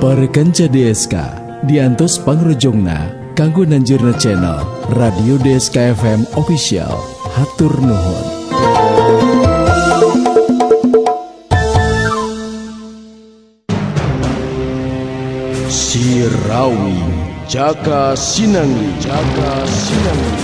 Para kanca DSK diantos pangrojongna kanggo nanjurna channel Radio DSK FM Official. Hatur nuhun. Sirawi Jaka Sinangli, Jaka Sinangli.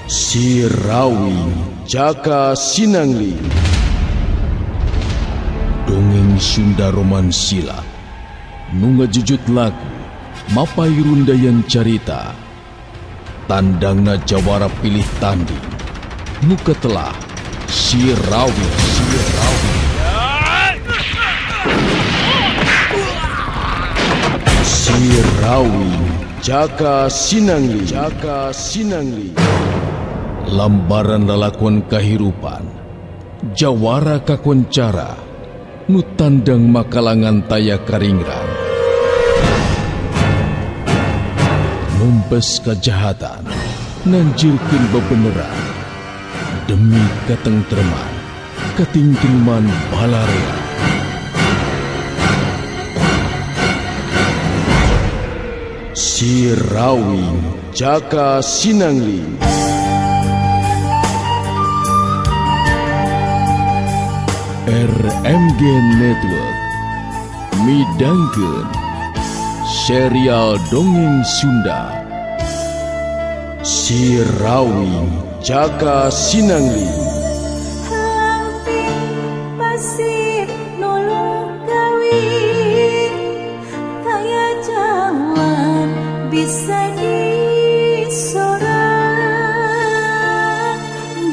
Sirawi Jaka Sinangli. Dongeng Sunda Romansila nu ngajujut lagu mapai rundayan carita tandangna jawara pilih tanding muka telah Sirawi Sirawi Jaka Sinangli, Jaka Sinangli. Lambaran lelakuan kahirupan jawara kakoncara nu tandang makalangan taya karingran numpes kejahatan nanjirkeun bebeneran demi katengtreman katingkilman balarea. Sirawi Jaka Sinangli. RMG Network midangkeun serial dongeng Sunda Sirawi Jaka Sinangli. Pasif nulung kawin kaya jawan bisa disorang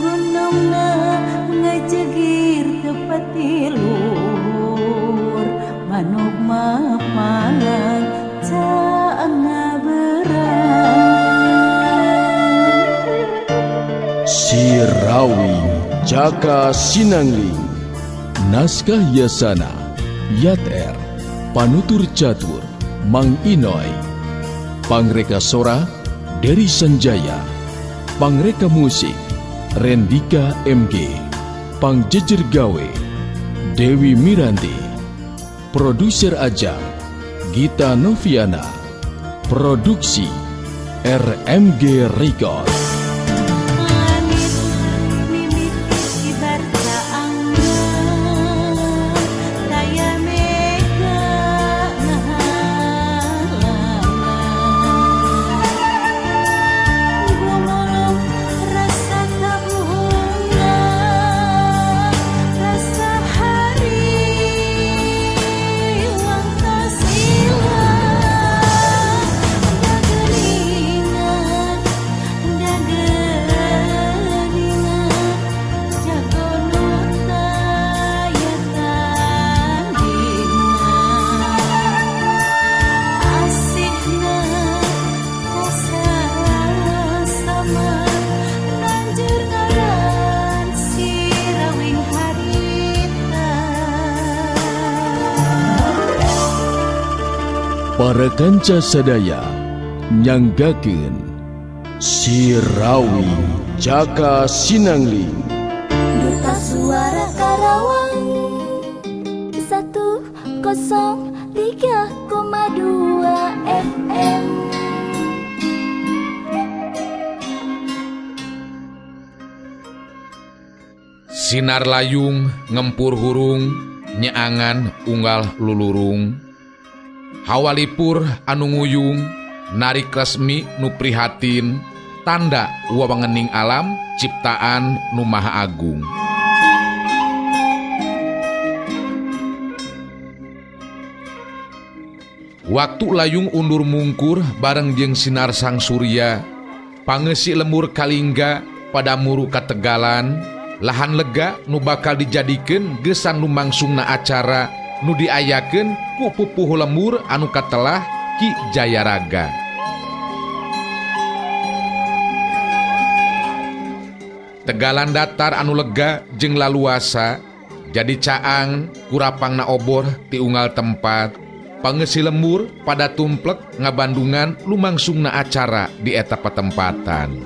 gunungna ngajegir kepatilur manuk mapalang caang ngaberang. Sirawi Jaka Sinangli. Naskah Yasana Yat-Er, panutur catur Mang Inoy, pangreka sora Dery Sanjaya, pangreka musik Rendika MG, pangjejer gawe Dewi Miranti, produser ajang Gita Noviana, produksi RMG Record. Para kanca sadaya nyanggakeun Sirawi Jaka Sinangli. Duta Suara Karawang 103,2 FM. Sinar layung ngempur hurung nyeangan unggal lulurung. Hawalipur anu nguyung narik resmi nu prihatin tanda wawangening alam ciptaan nu maha agung. Waktu layung undur mungkur bareng jeung sinar sang surya pangeusi lemur kalingga pada muru kategalan lahan lega nu bakal dijadikeun gesan lumangsungna acara nu diayakeun ku pupuh lemur anu katelah Ki Jayaraga. Tegalan datar anu lega jeung laluasa jadi caang kurapangna obor ti unggal tempat pangeusi lemur pada tumplek ngabandungan lumangsungna acara di eta patempatan.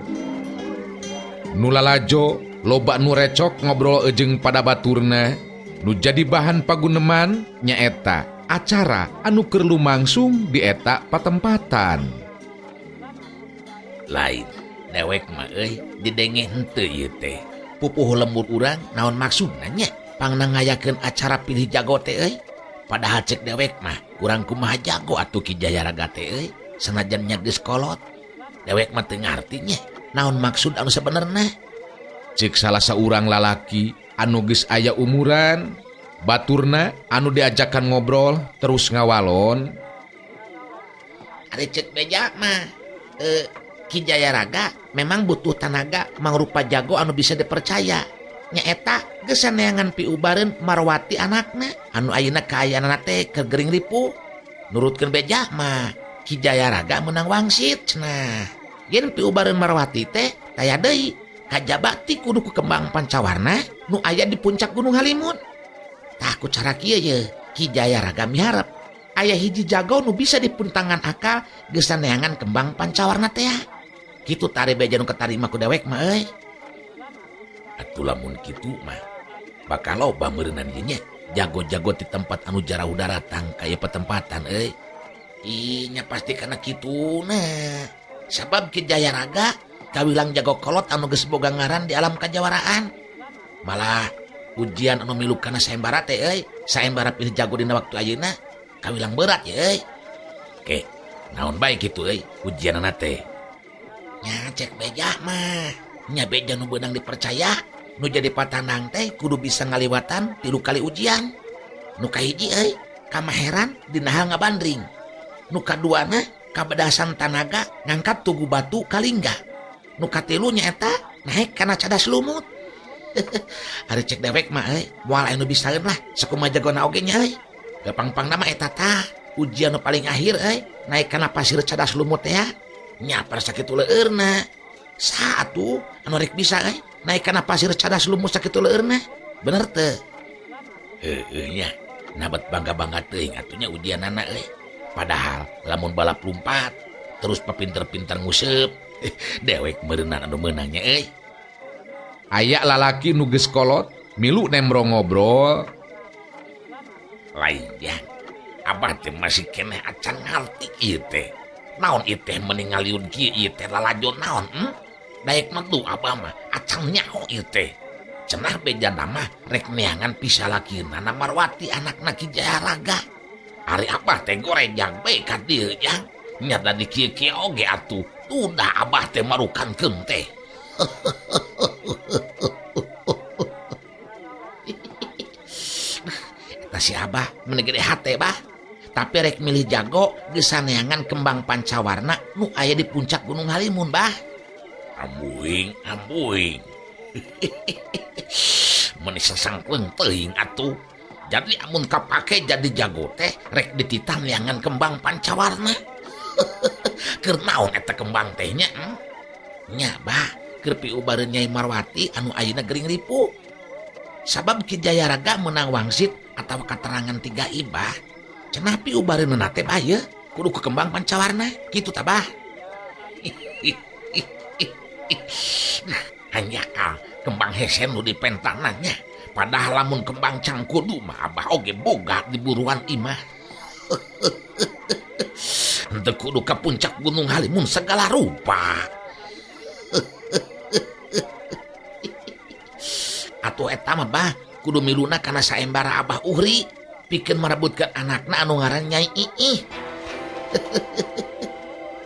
Nulalajo loba nu recok ngobrol ejeng pada baturna. Nu jadi bahan paguneman nyaeta acara anu keur lumangsung di eta patempatan. Lain dewek mah didenge henteu ieu teh. Pupuh lembur urang naon maksudna nya? Pangna ngayakeun acara pilih jago teh Padahal cek dewek mah urang kumaha jago atuh Ki Jayaraga teh sanajan nya geus kolot. Dewek mah teu ngarti nya naon maksud anu sabenerna. Cek salah saurang lalaki anu geus aya umuran, baturna anu diajakan ngobrol terus ngawalon. Ari cek beja mah Ki Jayaraga memang butuh tenaga mangrupa jago anu bisa dipercaya. Nyaeta geus saneangan piubareun Marwati anakna anu ayeuna kaayaanna teh keur gering ripuh. Nurutkeun beja mah Ki Jayaraga meunang wangsit cenah. Yen piubareun Marwati teh taya deui kajaba ti kudu ku kembang pancawarna nu aya di puncak Gunung Halimun. Tah ku cara kieu ye Ki Jayaraga miharep aya hiji jago nu bisa dipuntangan akal geus saneangan kembang pancawarna teh. Kitu tare beja nu katarima ku dewek mah euy. Atuh lamun kitu mah bakal loba meureunnan ieu nya jago-jago di tempat anu jarau daratang kaya petempatan euy. Nya pasti kana kituna. Sabab Ki Jayaraga kawilang jago kolot anu geus boga ngaran di alam kajawaraan. Malah ujian anu milu kana saembara teh euy, saembara pilih jago dina waktu ayeuna kawilang berat ya euy. Oke, naon bae kitu euy ujianna teh. Nya cek beja mah nya beja nu beunang dipercaya nu jadi patanang teh kudu bisa ngaliwatan 3 kali ujian. Nu kahiji euy kamaheran dinaha ngabandring. Nu kaduana kabadasan tanaga ngangkat tugu batu kalingga. Nu katilu nyaeta naik kana cadas lumut. Ari cek dewek mah euy moal anu bisaeun lah sakumaha jagona oge nya euy. Gampang-pangna mah eta tah ujian nu paling akhir euy naik kana pasir cadas lumut teh ya. Nya par sakitu leueurna. Satu anu rek bisa naik kana pasir cadas lumut sakitu leueurna. Bener teu? Heueuh nya. Nabat bangga-bangga teuing atunya ujianana euy. Padahal lamun balap lompat terus papinter-pinter nguseup dewek meureunnan anu meunangnya euy. Aya lalaki nu geus kolot milu nembrong ngobrol. Lain ya. Abah teh masih keneh acan ngarti ieu teh. Naon ieu teh mending ngaliun kieu ieu teh lalajo naon? Daek mah tuh abah mah acan nyaho ieu teh. Cenah bejana mah rek neangan pisalakina na Marwati anakna Ki Jayaraga. Ari abah teh gorejang bae ka dieu jang. Nya da di kieu-kieu oge atuh. Udah abah teh marukankeun teh. Eta si abah meni gede hate bah. Tapi rek milih jago geus saneangan kembang pancawarna nu aya di puncak Gunung Halimun bah. Ambuing. Meni sasangkeun teuing atuh. Jadi amun kapake jadi jago teh rek dititah neangan kembang pancawarna. Keur naon eta kembang teh nya? Nya bah, keur piubareun Nyai Marwati anu ayeuna gering ripuh. Sabab Ki Jayaraga meunang wangsit atawa katerangan 3 ibah. Cenah piubareunna teh bah ye kudu ku kembang pancawarna. Kitu tah bah. Hanya kembang hesen nu dipentanannya. Padahal lamun kembang cangkudu mah abah oge boga di buruan imah. Henteu kudu ka puncak Gunung Halimun segala rupa. Atuh eta mah bah kudu miluna kana saembara Abah Uhri pikeun marebutkeun anakna anu ngaran Nyai Iih.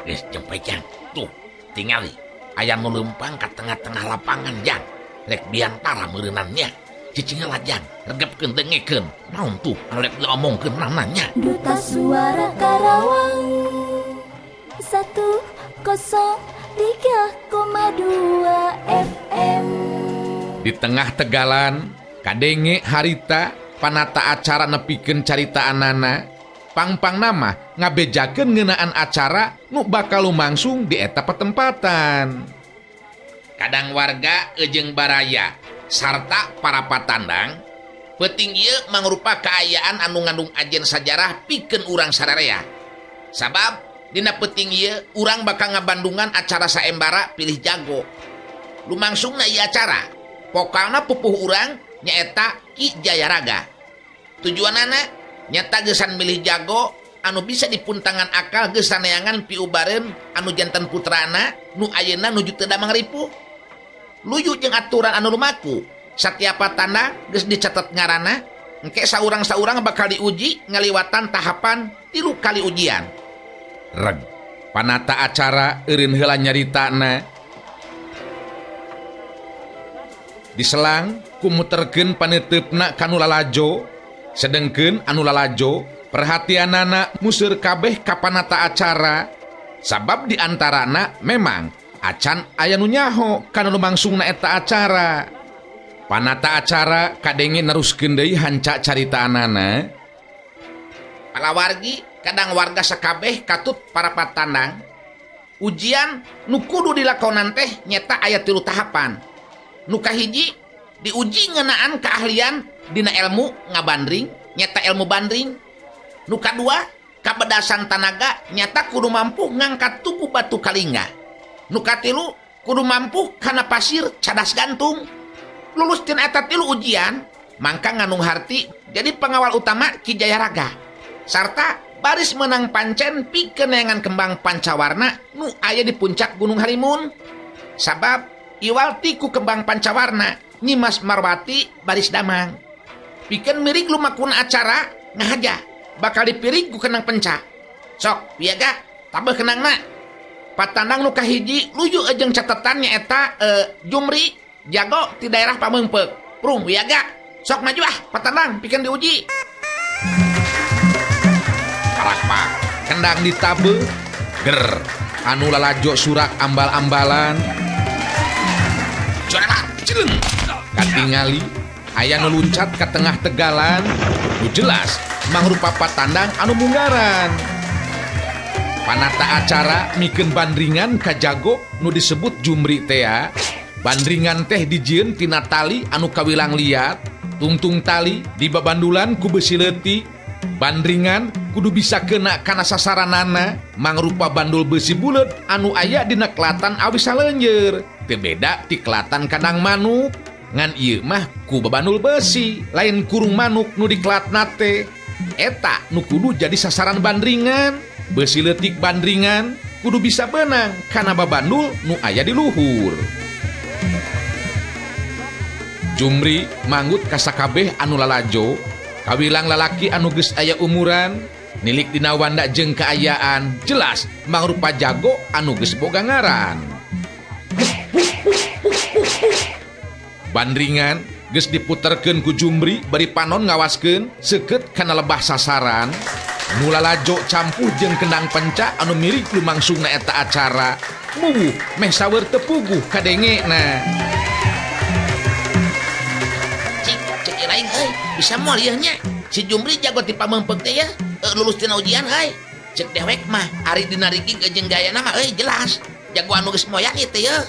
Geus jempe jang. Tuh, tingali aya nu leumpang ka tengah-tengah lapangan jang. Rek biantara meureunnan nya. Cicing lajang, regepkeun dengekeun. Naon tuh anu rek diomongkeun nananya? Duta Suara Karawang 103,2 FM. Di tengah tegalan kadenge harita panata acara nepikeun caritaanana. Pang-pang nama ngabejakeun ngeunaan acara nu bakal lumangsung di eta petempatan. Kadang warga ejeng baraya sarta para patandang peuting ieu mangrupa kaayaan anu ngandung ajen sajarah pikeun urang sararea. Sabab dina peuting ieu urang bakal ngabandungan acara saembara pilih jago. lumangsung na ieu acara. Pokalna pupuh urang nyaeta Ki Jayaraga. Tujuanana nyata geusan milih jago anu bisa dipuntangan akal geus saneangan piubareun anu janten putrana nu ayeuna nuju teu da mangripuh. Luyu jeung aturan anu lumaku. Satiap tanda geus dicatet ngaranna, engke saurang-saurang bakal diuji ngaliwatan tahapan 3 kali ujian. Reg, panata acara eureun heula nyaritana. Diselang kumuterkeun paneuteupeuna kanu lalajo, sedengkeun anu lalajo perhatianana museur kabeh ka panata acara. Sabab diantarana memang acan aya nu nyaho kana lumangsungna eta acara. Panata acara kadenge neruskeun deui hanca caritaanana. Palawargi kadang warga sakabeh katut para patandang. Ujian nu kudu dilakonan teh nyata aya 3 tahapan. Nu kahiji diuji ngeunaan keahlian dina ilmu ngabandring, nyata ilmu bandring. Nu kadua kabedasan tanaga nyata kudu mampu ngangkat tuku batu kalingga. Nu katilu kudu mampu kana pasir cadas gantung. Lulus tina eta 3 ujian mangka nganung harti jadi pengawal utama Ki Jayaraga. Sarta baris menang pancen pikeun neangan kembang pancawarna nu aya di puncak Gunung Halimun. Sabab iwalti ku kembang pancawarna Nyimas Marwati baris damang. Pikeun mirig lumakuna acara ngahaja bakal dipirig ku kenang penca. Sok piaga tabeuh kenangna. Patandang nu kahiji luyu jeung catetannya eta Jumri jago di daerah Pameungpeuk. Prung piaga sok maju patandang pikeun diuji. Parakpak kendang ditabeuh ger anu lalajo surak ambal-ambalan. Jorela cileung katingali aya nu luncat ka tengah tegalan nu jelas mangrupa patandang anu munggaran. Panata acara mikeun bandringan ka jago nu disebut Jumri tea. Bandringan teh dijieun tina tali anu kawilang liat, tungtung tali dibabandulan ku besi leutik. Bandringan kudu bisa kena kana sasaranana mangrupa bandul besi bulet anu aya dina kelatan awis salenjeur. Teu beda ti kelatan kandang manuk. Ngan ieu mah ku babandul besi, lain kurung manuk nu dikelatna teh. Eta nu kudu jadi sasaran bandringan. Besi leutik bandringan kudu bisa beunang kana babandul nu aya di luhur. Jumri manggut ka sakabeh anu lalajo, kawilang lalaki anu geus aya umuran, nilik dina wanda jeung kaayaan, jelas mangrupa jago anu geus boga ngaran. Bandringan geus diputerkeun ku Jumri bari panon ngawaskeun seukeut kana lebah sasaran. Nu lalajo campuh jeung kendang penca anu mirig lumangsungna eta acara. Muwuh meh sawer teu puguh kadengena. Lain bisa moal ieu nya. Si Jumri jago ti Pameungpeuk teh ya. Lulus tina ujian euy. Cek dewek mah ari dina rigi jeung gayana mah jelas jago anu geus moyang ieu teh ya.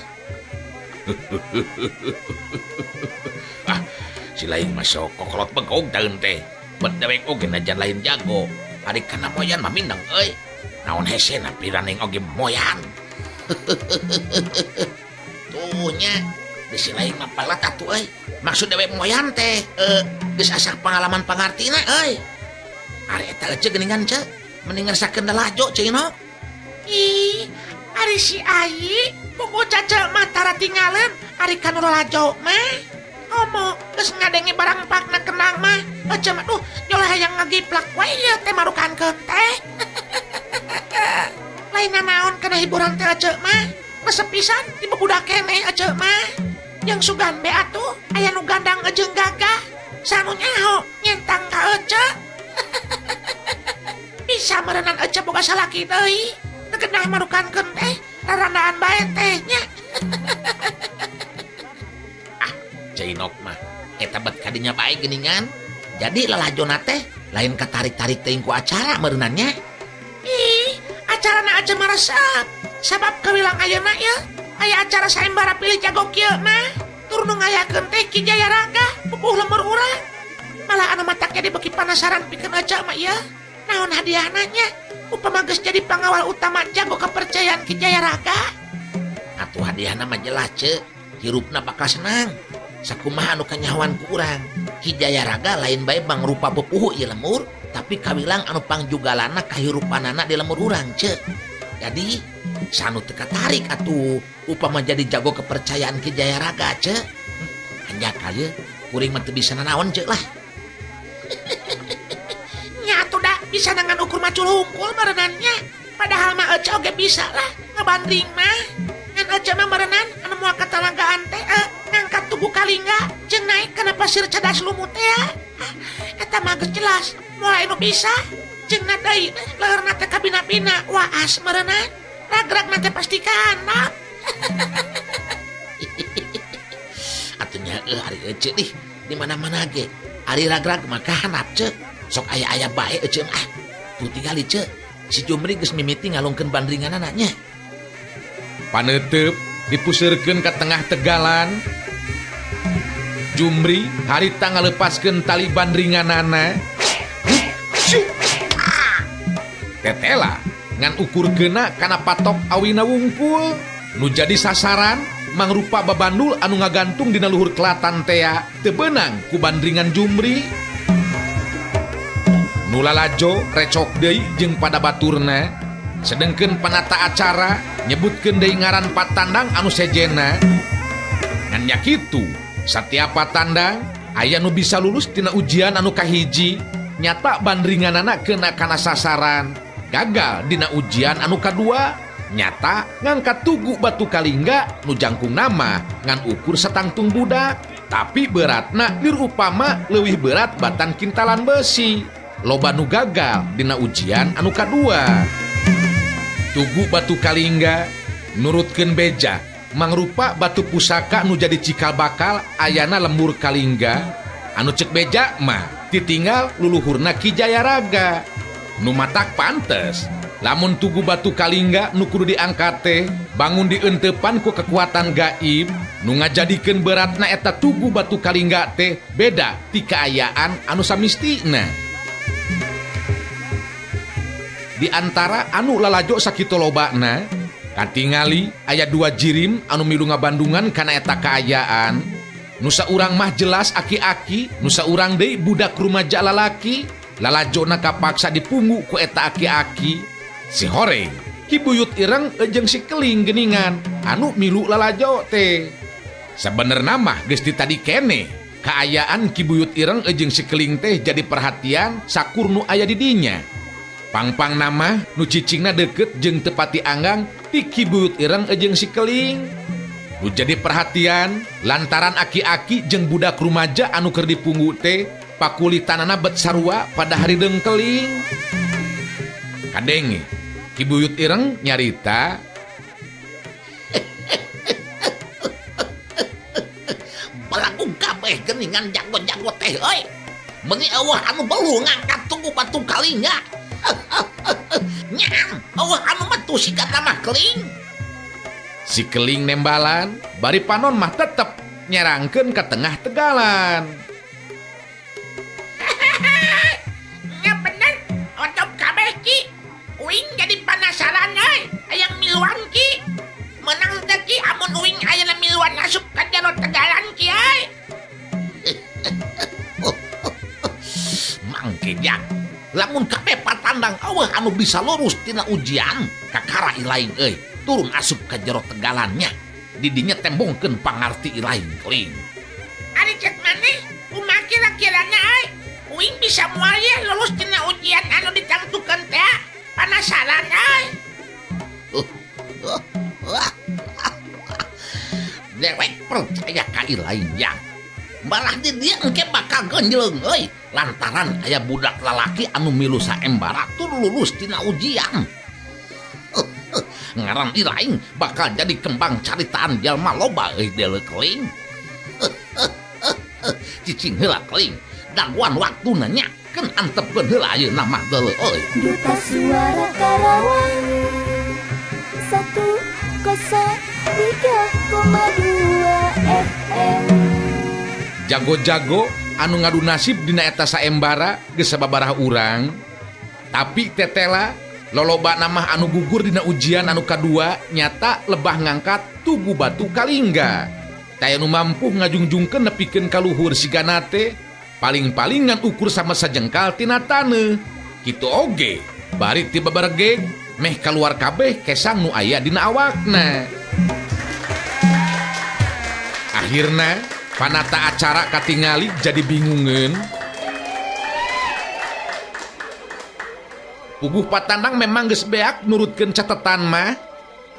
Si lain mah sok kokolot begog daun teh. Bet dewek oge najan lain jago. Ari kana moyan mah mindeng euy. Naon hese na piraning oge moyan. Tuh nya si lain mah palat atuh euy. Maksud dewek moyan teh geus asa pengalaman pangartina euy. Ari eta aja geuningan ce, mending ngerasakeun lalajo ceuino. Ih, ari si Ayi bogo caca mah tara tinggalin ari kanu lalajo mah. Omo geus ngadenge barang pakna kenang mah. Aja mah duh nyolah hayang ngagiplak wae ieu teh marukankeun teh. Lain naon kana hiburan teh aja mah. Resep pisan dibebudak keneh aja mah. Yang sugan be atuh aya nu gandang jeung gagah sanu nyaho nyentang ka Ece. Bisa merenang Ece boga salaki deui teu genah marukankeun teh rarandaan bae teh nya. Jainok mah eta bet kadinya bae geuningan. Jadi lalajona teh lain katarik-tarik teuing ku acara meureunannya. Ih, acarana aja mah resep. Sabab kawilang ayeuna ya aya acara saembara pilih jago kieu mah tur nu ngayakeun teh Ki Jayaraga pupuh lemur urang. Malah anu matak jadi beki panasaran pikeun aja mah ieu naon hadiahna nya upama geus jadi pangawal utama jago kepercayaan Ki Jayaraga. Atuh hadiahna mah jelas ce hirupna bakal senang. Sakumaha anu kanyawan kurang. Ki Jayaraga lain bae mangrupa pupuhu ieu lemur, tapi kawilang anu pangjugalana kahirupanana di lemur urang ce. Jadi sanu teu katarik atuh upama jadi jago kepercayaan Ki Jayaraga ce. Hanya kaya kuring mah teu bisa nanaon ce lah. Nya atuh da bisa dengan ukur macul hungkul merenannya. Padahal mah ece oge bisa lah ngebanding mah. Ngan ece mah merenan anu moal katalagaan teh ngangkat tugu Kalingga jeung naik kana pasir cadas lumut teh ya. Eta mah geus jelas mulai nu bisa jeung na deui leurna teh kabina-bina waas merenan. Ragragna teh pasti kanap. Atunya ari ece nih di mana-mana ge. Ari ragrag mah kahanap ce. Sok aya-aya bae ece mah. Tuh tingali ce. Si Jumri geus mimiti ngalungkeun bandringan anaknya. Paneuteup dipuseureun ka tengah tegalan. Jumri harita ngalepaskeun tali bandringanana. Tetela ngan ukurkeunna kana patok awina wungkul. Nu jadi sasaran mangrupa babandul anu ngagantung dina luhur kelatan tea teu beunang ku bandringan Jumri. Nu lalajo recok deui jeung pada baturna. Sedengkeun panata acara nyebutkeun deui ngaran patandang anu sejena. Ngan nya kitu, satiap patandang aya nu bisa lulus tina ujian anu kahiji, nyata bandringanana keuna kana sasaran. Gagal dina ujian anu kadua, nyata ngangkat tugu batu Kalingga nu jangkung nama ngan ukur satangtung budak, tapi beratna dirupama leuwih berat batan kintalan besi. Loba nu gagal dina ujian anu kadua. Tugu batu Kalingga nurutkeun beja mangrupa batu pusaka nu jadi cikal bakal ayana lembur Kalingga. Anu cek beja mah ditinggal luluhurna Ki Jayaraga. Nu matak pantes lamun tugu batu Kalingga nu kudu diangkat teh bangun dieunteupan ku kekuatan gaib nu ngajadikeun beratna eta tugu batu Kalingga teh beda ti kaayaan anu samistina. Di antara anu lalajo sakitu lobana katingali aya 2 jirim anu milu ngabandungan kana eta kaayaan. Nu saurang mah jelas aki-aki, nu saurang deui budak rumaja lalaki. Lalajona kapaksa dipunggu ku eta aki-aki. Si horeng Ki Buyut Ireng jeung si Keling geuningan anu milu lalajo teh. Sabenerna mah geus di tadi keneh kaayaan Ki Buyut Ireng jeung si Keling teh jadi perhatian sakur nu aya di dinya. Pangpang nama nu cicingna deket jeung tepati anggang ti Ki Buyut Ireng jeung si Keling. Nu jadi perhatian lantaran aki-aki jeung budak rumaja anu keur dipunggu teh pakulitanana bet sarua pada hari dengkeling. Kadenge Ki Buyut Ireng nyarita, Balagu kabeh geuningan jago-jago teh euy. Beuni eueuh anu belu ngangkat tugu batu Kalingga. Nyam, eueuh anu metu siga nama Keling. si Keling nembalan bari panon mah tetep nyerangkeun ka tengah tegalan. Ya bener, otop kabeh Ki. Uing jadi penasaran euy, hayang miluan Ki. Menang teh Ki amun uing ayeuna miluan asup ka jero tegalan Ki euy. Mangke jak. Lamun kabeh patandang eueuh anu bisa lurus tina ujian kakara ilaing euy turun asup ka jero tegalannya didinya tembongkeun pangarti ilaing Keling. Ari cek maneh kumaha kira-kirana euy uing bisa moal ye lulus tina ujian anu ditangtukeun teh panasaran euy. Dewek percaya ka ilaing jak malah di dia engke bakal genjleung euy lantaran aya budak lalaki anu milu saembara tur lulus tina ujian. Ngaran ilaing bakal jadi kembang caritaan jalma loba euy Deuleu Keling. Cicing heula Keling daguan waktuna nya keun antepkeun heula ayeuna mah Deuleu euy. Duta Suara Karawang 103,2 FM. Jago-jago anu ngadu nasib dina eta saembara geus sababaraha urang. Tapi tetela loloba namah anu gugur dina ujian anu kadua nyata lebah ngangkat tugu batu Kalingga. taya nu mampu ngajungjungkeun nepikeun ka luhur sigana teh paling-paling ngan ukur sama sajengkal tina taneuh. Kitu oge bari ti babaregeg meh kaluar kabeh kesang nu aya dina awakna. Akhirna panata acara katingali jadi bingungeun. Puguh patandang memang geus beak nurutkeun catetan mah.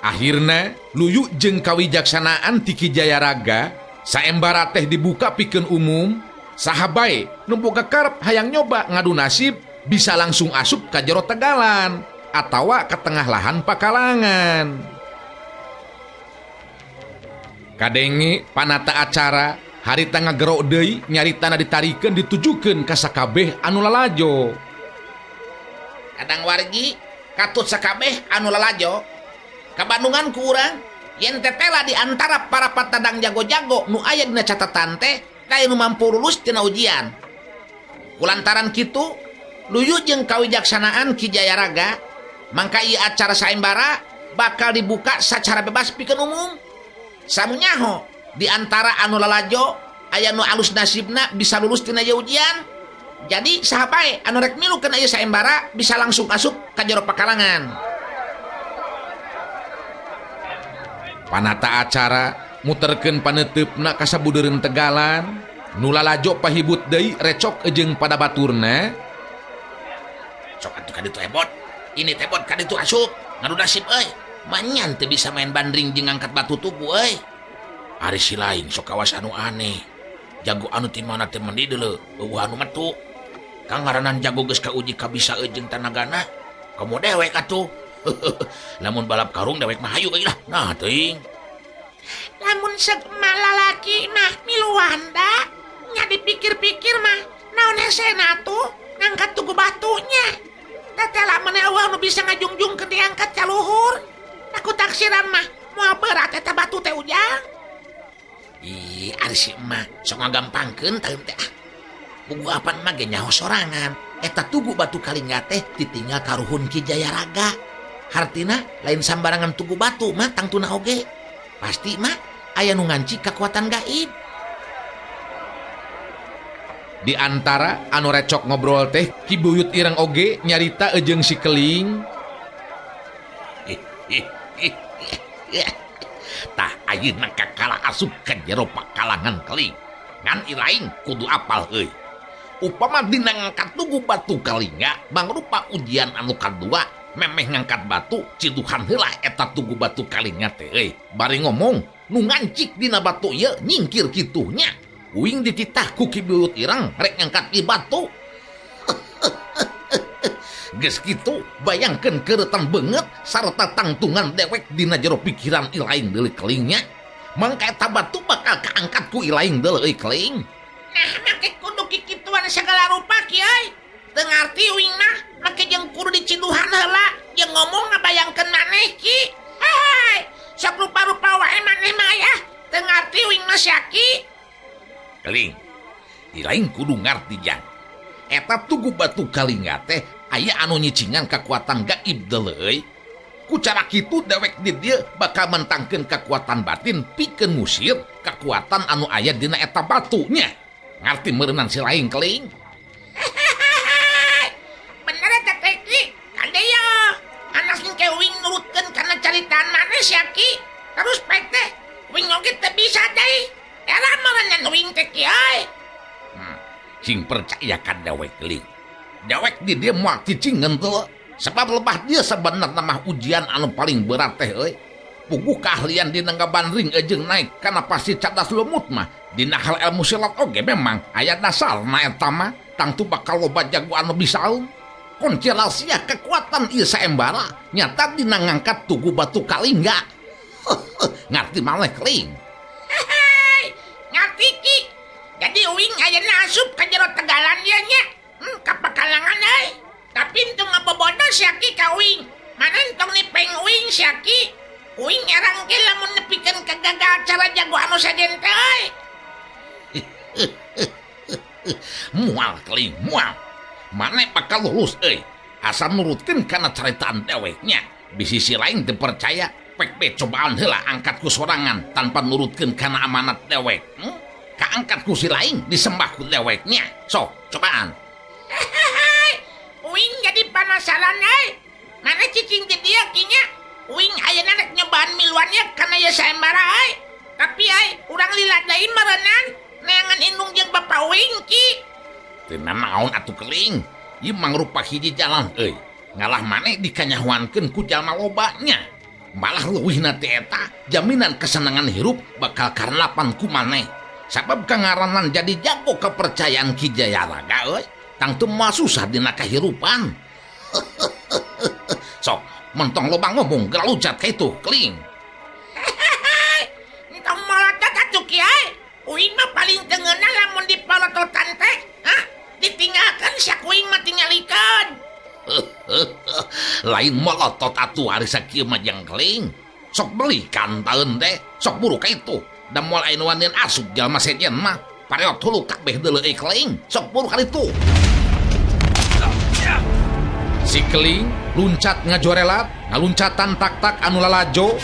Akhirna luyu jeung kawijaksanaan ti Ki Jayaraga saembara teh dibuka pikeun umum. Saha bae nu boga karep hayang nyoba ngadu nasib bisa langsung asup ka jero tegalan atawa ka tengah lahan pakalangan. Kadenge panata acara harita ngagero deui nyaritana ditarikeun ditujukeun ka sakabeh anu lalajo. Kadang wargi katut sakabeh anu lalajo kabandungan ku urang yen tetela di antara para patandang jago-jago nu aya dina catatan teh kaya nu mampu lulus tina ujian. Kulantaran kitu luyu jeung kawijaksanaan Ki Jayaraga mangka ieu acara saembara bakal dibuka sacara bebas pikeun umum. Samunyaho di antara anu lalajo aya nu alus nasibna bisa lulus tina ieu ujian. Jadi saha bae anu rek milukeun aya saembara bisa langsung asup ka jero pakalangan. Panata acara muterkeun paneteupna ka sabudeureun tegalan. Nu lalajo pahibut deui recok jeung pada baturna. Sok atuh ka ditu ebot. Ini tebot ka ditu asup. Ngadu nasib euy. Manyan teu bisa main bandring jeung ngangkat batu tugu euy. Ari si lain sok kawas anu aneh. Jago anu ti mana teh mandi deuleu. Eueuh anu metu. Kang ngaranan jago geus kauji ka bisa jeung tanagana. Komo dewek atuh. Lamun balap karung dewek mah hayu euy lah. Nah teuing. Lamun segema lalaki mah miluanda nya dipikir-pikir mah naon hesena tuh ngangkat tugu batunya. Tetela mana eueuh nu bisa ngajungjung ke diangkat ka luhur. Aku taksiran mah moal berat eta batu teh ujang. Ih, ari si emak sok ngagampangkeun taeun teh ah. Puguh apan mah ge nyaho sorangan. Eta tugu batu Kalingga teh ditinggal ka ruhun Ki Jayaraga. Hartina lain sambarangan tugu batu mah tangtuna oge. Pasti mah aya nu nganci kekuatan gaib. Di antara anu recok ngobrol teh Ki Buyut ireng oge nyarita jeung si Keling. Tah ayeuna kakala asup ka jero pakalangan Keling. Ngan ilaing kudu apal euy. Upama dina ngangkat tugu batu Kalingga mangrupa ujian anu kadua memeh ngangkat batu ciduhan heula eta tugu batu Kalingga teh euy. Bari ngomong nu ngancik dina batu ieu nyingkir kitunya. Uing dititah ku Ki Buyut ireng rek ngangkat ieu batu. Geus kitu bayangkeun keuretan beungeut sarta tangtungan dewek dina jero pikiran ilaing deuleu Kelingnya. Mangka eta batu bakal kaangkat ku ilaing deuleu euy Keling. Nah make kudu kikituan segala rupa kiai. Teu ngarti uing mah make jeung kudu diciduhan heula jeung ngomong ngabayangkeun maneh Ki. Hai, sok rupa-rupa wae maneh mah ya. Teu ngarti uing mah syaki. Keling, ilaing kudu ngarti jang. Eta tugu batu Kalingga teh aya anu nyicingan kekuatan gaib deuleu euy. Ku cara kitu dewek di dieu bakal mentangkeun kekuatan batin pikeun ngusir kekuatan anu aya dina eta batunya. Ngarti meureunnan si lain Keling? Bener eta teh Ki. Kadaya anak sing ke uing nurutkeun kana caritaan maneh syaki. Terus pek teh uing oge teu bisa deui. Era meureunnan uing teh kiai. Sing percaya ka dewek Keling. Dewek di dia moal cicingeun teu. Sebab lebah dia sebenarnya mah ujian anu paling berat teh euy. Puguh keahlian dina ngabandring jeung naik kana pasti cadas lumut mah. Dina hal ilmu silat oge memang aya dasarna eta mah. Tangtu bakal loba jago anu bisaeun. Kunci rahasia kekuatan ieu saembara nyata dina ngangkat tugu batu Kalingga. Ngarti maneh Keling? Ngarti Ki. Jadi uing ayeuna asup ka jero tegalan ieu nya. Ka pakalangan euy. Tapi entung ngabobodo syaki ka uing. Mana entong nipeng uing syaki. Uing erang ge lamun nepikeun ka gagal cara jago anu sajen teh euy. Mual Keling, mual. Mane bakal lulus euy. Asal nurutkeun kana caritaan deweknya. Bisi si lain teu percaya pek be cobaan heula angkatku sorangan tanpa nurutkeun kana amanat dewek. Kaangkat ku si lain disembah ku deweknya. Sok cobaan. Uing jadi penasaran mana cicing ke dia kinya. Uing ayeuna rek nyobaan miluannya kana ya sayembara tapi urang liladain merenang neangan indung jeung bapak uing ki. Teu naon atuh keling. Ieu mangrupa hiji jalan ngalah maneh dikanyahuankeun ku jalma lobanya. Malah leuwihna teh eta jaminan kesenangan hirup bakal karelapan ku maneh. Sabab kangaranan jadi jago kepercayaan Ki Jayaraga tang teu moal susah dina kahirupan. Sok mentong loba ngomong geura lucat ka itu keling. Entong molotot atuh kiai. Uing mah paling teu ngeunah lamun dipolototan teh. Ditinggalkan sak uing mah tingalikeun. Lain molotot atuh ari sakieu mah jang keling. Sok beli kantaeun teh, sok buru ka itu. Da moal aya nu wanian asup jalma sejen mah. Pareot hulu kabeh deuleu keling. Sok buru ka itu. Si keling luncat ngajorelat, ngaluncatan tak-tak anu lalajo.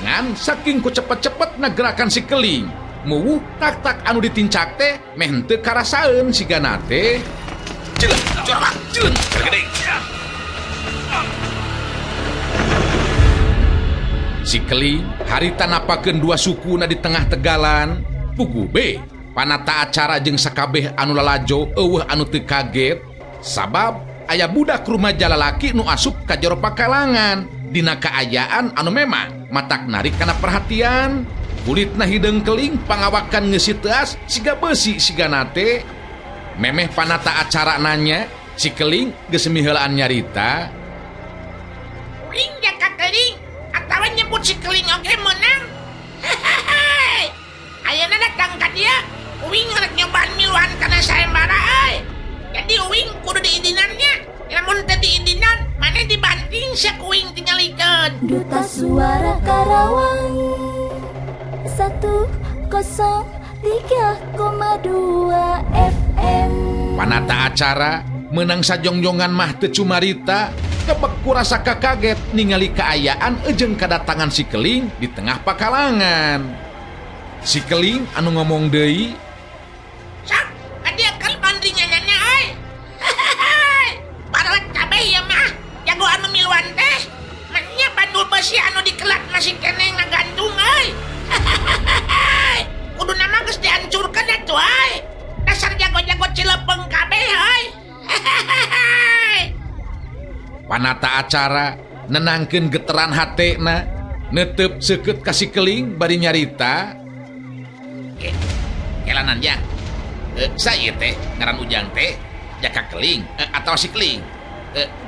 Ngan saking ku cepet-cepet nagerakan si keling. Muwuh tak-tak anu ditincak teh meh henteu karasaeun sigana teh. Ceuleuh, jorok, ceuleuh, gede. Si keling harita napakeun dua sukuna di tengah tegalan. Puguh be panata acara jeung sakabeh anu lalajo eueuh anu teu kaget sabab aya budak rumaja lalaki nu asup ka jero pakalangan dina kaayaan anu memang matak narik kana perhatian. Kulitna hideung keling pangawakan ngeusi teas siga beusi sigana teh. Memeh panata acara nanya si keling geus miheulaan nyarita. Uing jaka keling atawa nyebut si keling oge meunang. Ayeuna datang ka dia uing rek nyobaan miluan kana sayembara jadi uing kudu diidinannya. Lamun teu diidinan maneh dibanting sak uing tingalikeun. Duta Suara Karawang 103,2 FM. Panata acara menang sajongjongan mah teu cumarita kebek kurasa kaget ningali kaayaan jeung kadatangan si keling di tengah pakalangan. Si keling anu ngomong deui, Sak, kadiakeun bandringanana Parot kabeh ya mah jago anu miluan teh. Manya bandul besi anu dikelat masih keneh ngagantung Kudu nama geus dihancurkeun atuh Dasar jago-jago cilepeng kabeh panata acara nenangkeun geteran hatena neuteup seukeut ka si keling bari nyarita. Kelanan jang. Saya teh ngaran Ujang teh jaka keling atau si keling.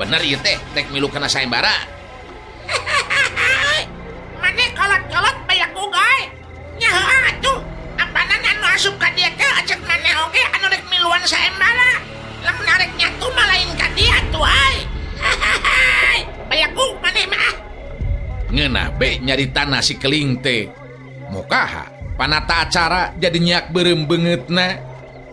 Bener ieu teh rek milu kana sayembara. Maneh kolot-kolot bayak ugay. Nya heuh atuh. Apanan anu asup ka dieu teh acek maneh oge anu rek miluan sayembara. Lamun arek nyatu mah lain ka dieu atuh bayak maneh mah. Ngeunah be nyaritana si keling teh. Mokaha panata acara jadi nyak beureum beungeutna,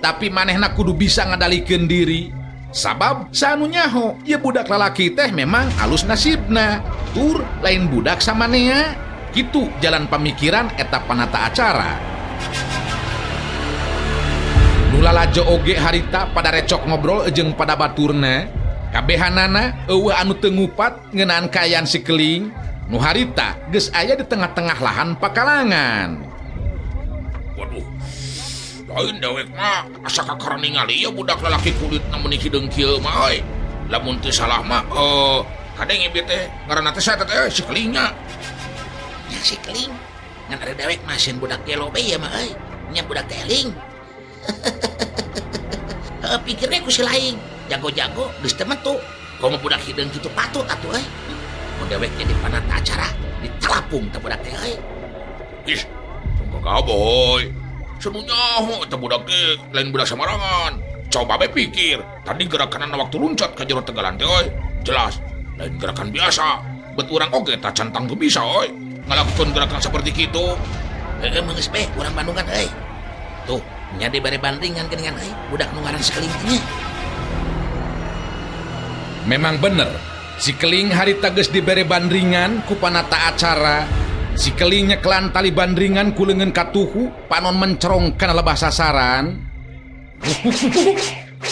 tapi manehna kudu bisa ngadalikeun diri. Sabab sanu nyaho ieu budak lalaki teh memang alus nasibna. Tur lain budak samanea. Kitu jalan pamikiran eta panata acara. Nu lalajo oge harita pada recok ngobrol jeung pada baturna. Kabehanana eueuh anu teu ngupat ngeunaan kaayaan si keling. Nu harita geus aya di tengah-tengah lahan pakalangan. Waduh. Lain dewek mah asa kakara ningali ya budak lalaki kulit namun hideung kieu mah lamun teu salah mah kadang ieu teh ngaranna teh saha teh si kelingnya. Ya si keling ngan ada dewek masin budak gelo be ya mah nya budak keling. Pikirnya ku si lain jago-jago geus teu metu. Komo budak hideung kitu patut atuh mun dewek jadi panata acara ditelapung teh budak teh Ih, tunggu boy. Semuanya eta budak teh lain budak samarangan. Coba be pikir, tadi gerakan waktu luncat ka jero tegalan teh jelas lain gerakan biasa. Bet urang oge tak cantang teu bisa ngalakukeun gerakan seperti kitu. Geus be urang Bandungan tuh nya dibere bandingan geuningan budak nu ngaran si keling teh. Memang bener, Si Keling hari teges dibere bandringan ku panata acara. Si Keling nyekelan tali bandringan ku leungeun katuhu panon mencerong kana lebah sasaran.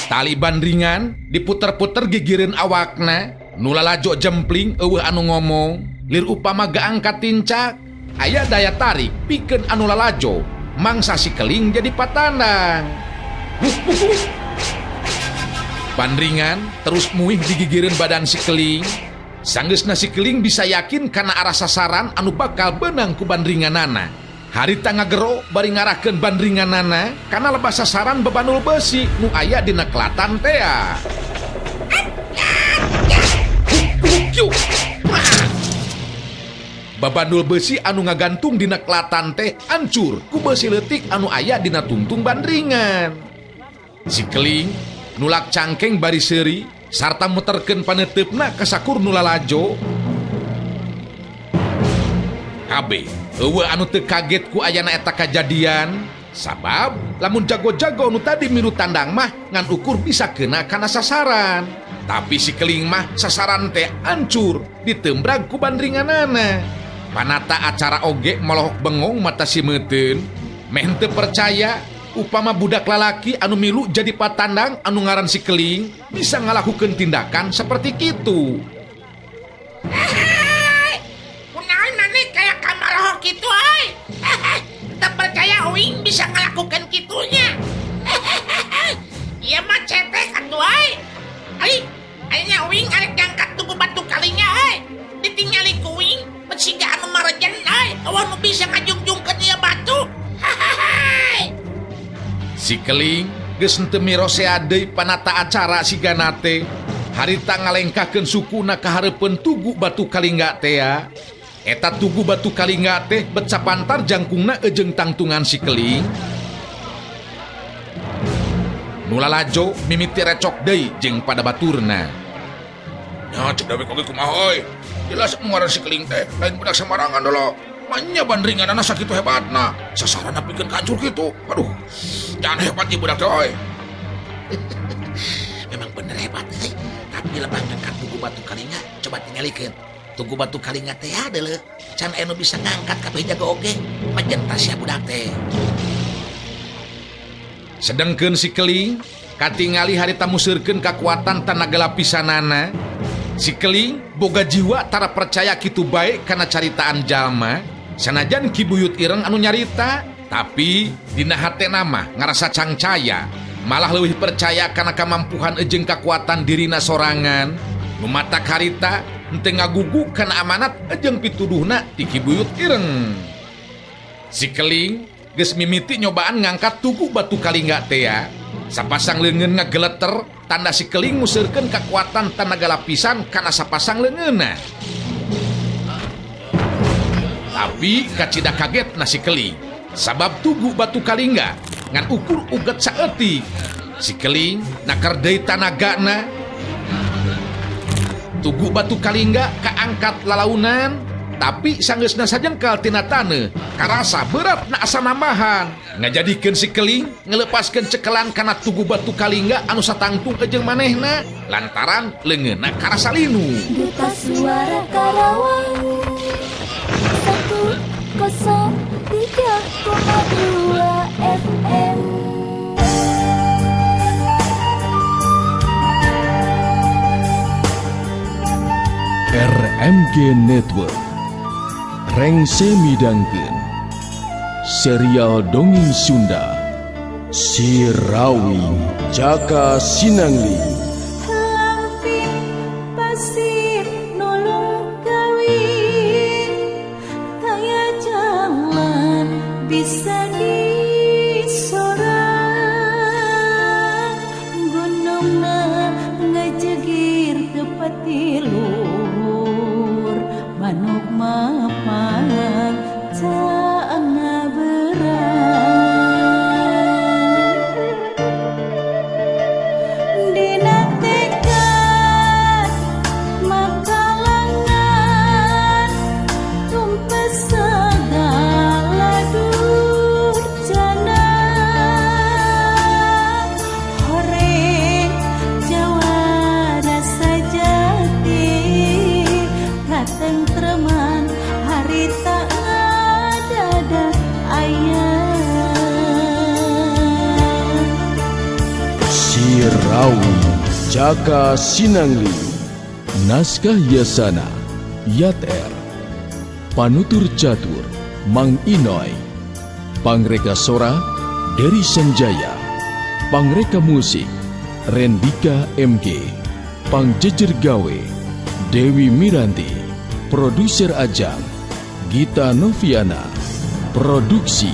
Tali bandringan diputer-puter gigireun awakna. Nu lalajo jempling eueuh anu ngomong, lir upama gaangkat tincak, aya daya tarik pikeun anu lalajo, mangsa si Keling jadi patandang. Bandringan terus muih digigireun badan si Keling. Sanggeusna si Keling bisa yakin kana arah sasaran anu bakal beunang ku bandringanana. Harita ngagero bari ngarahkeun bandringanana kana lebah sasaran bebanul besi nu aya dina kelatan tea. Babandul besi anu ngagantung dina kelatan teh hancur ku besi leutik anu aya dina tungtung bandringan. Si Keling nulak cangkeng bari seuri sarta muterkeun paneteupna ka sakur nu lalajo. Kabeh eueuh anu teu kaget ku ayana eta kajadian, sabab lamun jago-jago nu tadi milu tandang mah ngan ukur bisa kena kana sasaran. Tapi si Keling mah sasaran teh hancur ditembrag ku bandringanana. Panata acara oge malohok bengong mata si meuteun, meh teu percaya upama budak lalaki anu milu jadi patandang anu ngaran si Keling bisa ngalakukeun tindakan seperti kitu. Kunaon maneh kayak kamalohok kitu euy. Teu percaya uing bisa ngalakukeun kitunya. Ieu mah cetek atuh euy. Aya uing arek ngangkat tugu batu kalinya euy. Ditingali ku uing besiga anu marejen euy. Eueuh nu bisa ngajungjungkeun ieu batu. Si Keling geus henteu mirosea deui panata acara sigana teh. Harita ngalengkahkeun sukuna ka hareupeun tugu batu kalingga tea. Eta tugu batu kalingga teh bet sapantar jangkungna ejeung tangtungan si Keling. Nu lalajo mimiti recok deui jeung pada baturna. Nya cek dawek oge kumaha euy. Jelas ngaran si Keling teh lain budak sembarangan dolo. Manya bandringanana sakitu hebatna. Sasaranna pikeun kancur kitu. Aduh. Jangan hebat ieu budak teh euy. Memang bener hebat euy. Tapi lebah ngangkat tugu batu kalingga coba tingalikeun. Tugu batu kalingga teh adeuleuh. Can anu bisa ngangkat kabeh jago oge. Majenta sia budak teh. Sedengkeun si Keling katingali harita musirkeun kakuatan tanaga lapisanana. Si Keling boga jiwa tara percaya kitu bae kana caritaan jalma. Sanajan ki buyut ireng anu nyarita, tapi dina hatena mah ngarasa cangcaya, malah leuwih percaya kana kamampuhan jeung kakuatan dirina sorangan. Nu matak harita henteu ngagugu kana amanat jeung pituduhna ti ki buyut ireng. Si Keling geus mimiti nyobaan ngangkat tugu batu kalingga tea. Sapasang leungeun ngageleter tanda si Keling musirkeun kakuatan tanaga lapisan kana sapasang leungeunna. Tapi kacida kaget na si Keling sabab tugu batu kalingga ngan ukur uget saeutik. Si Keling nakar deui tanagana. Tugu batu kalingga kaangkat lalaunan, tapi sanggeusna sajengkal tina taneuh karasa berat na asa nambahan. Ngajadikeun si Keling ngelepaskeun cekelan kana tugu batu kalingga anu satangtung jeung manehna lantaran leungeunna karasa linu. Duta Suara Karawang 103,2 FM. RMG Network rengse midangkeun serial dongeng Sunda Si Rawi Jaka Sinangli. Lampir pasir nulung kawin, kaya jalan bisa disorang. Gunungna ngajegir tepat tiluhur, manuk mapang caangna berang. Dina tekad makalangan, tumpes segala durjana. Rawi Jaka Sinangli. Naskah Yasana Yater. Panutur catur Mang Inoy. Pangreka Sora Dery Sanjaya. Pangreka musik Rendika MG. Pangjejer gawe Dewi Miranti. Produser Ajang Gita Noviana. Produksi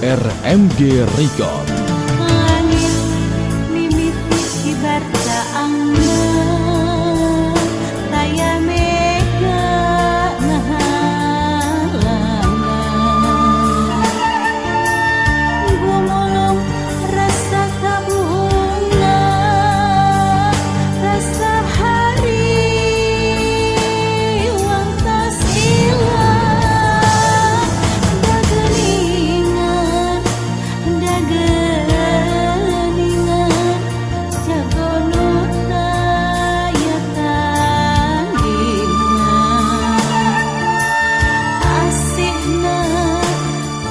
RMG Record. Langit mimiti kibar angga Taya mega ngahalangan Gumulung rasa kabunga Rasa hari Wang tas ilang Dageningan jago nuta ya tandingan asihna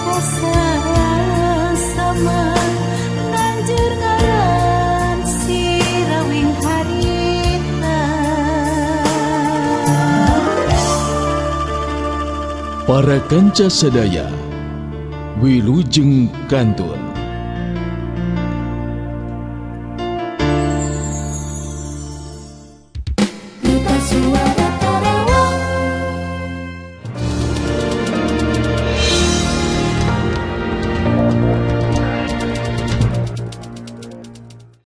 kasar sama nanjur ngaran si rawing harita. Para kanca sadaya Wilujeng Kantun.